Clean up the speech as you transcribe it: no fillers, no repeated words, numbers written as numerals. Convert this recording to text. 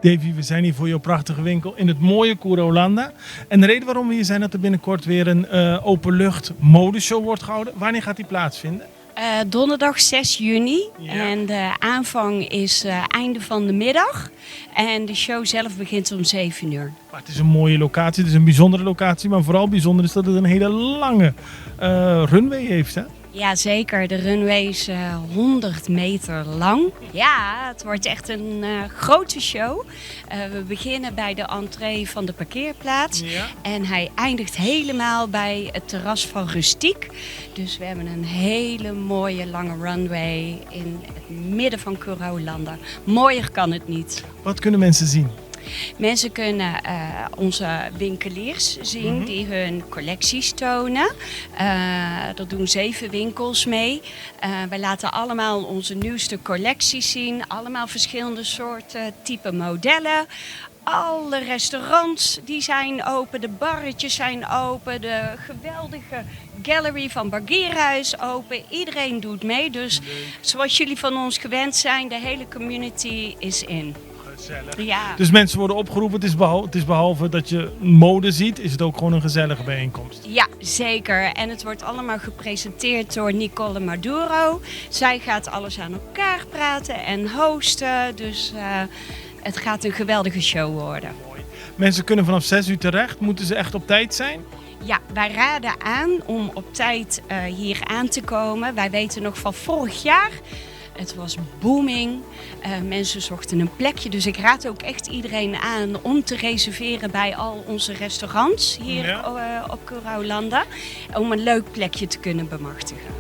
Davy, we zijn hier voor jouw prachtige winkel in het mooie Cura-Holanda. En de reden waarom we hier zijn, dat er binnenkort weer een openlucht modeshow wordt gehouden. Wanneer gaat die plaatsvinden? Donderdag 6 juni. Ja. En de aanvang is einde van de middag. En de show zelf begint om 7 uur. Maar het is een mooie locatie, het is een bijzondere locatie. Maar vooral bijzonder is dat het een hele lange runway heeft, hè? Ja, zeker. De runway is 100 meter lang. Ja, het wordt echt een grote show. We beginnen bij de entree van de parkeerplaats. Ja. En hij eindigt helemaal bij het terras van Rustiek. Dus we hebben een hele mooie lange runway in het midden van Cura-Holanda. Mooier kan het niet. Wat kunnen mensen zien? Mensen kunnen onze winkeliers zien die hun collecties tonen. Er doen 7 winkels mee. Wij laten allemaal onze nieuwste collecties zien. Allemaal verschillende soorten, type modellen. Alle restaurants die zijn open, de barretjes zijn open, de geweldige gallery van Bagheera is open. Iedereen doet mee, dus zoals jullie van ons gewend zijn, de hele community is in. Gezellig. Ja. Dus mensen worden opgeroepen, het is behalve dat je mode ziet, is het ook gewoon een gezellige bijeenkomst. Ja, zeker. En het wordt allemaal gepresenteerd door Nicole Maduro. Zij gaat alles aan elkaar praten en hosten. Dus het gaat een geweldige show worden. Mensen kunnen vanaf 6 uur terecht, moeten ze echt op tijd zijn? Ja, wij raden aan om op tijd hier aan te komen. Wij weten nog van vorig jaar. Het was booming. Mensen zochten een plekje. Dus ik raad ook echt iedereen aan om te reserveren bij al onze restaurants hier op Cura-Holanda. Om een leuk plekje te kunnen bemachtigen.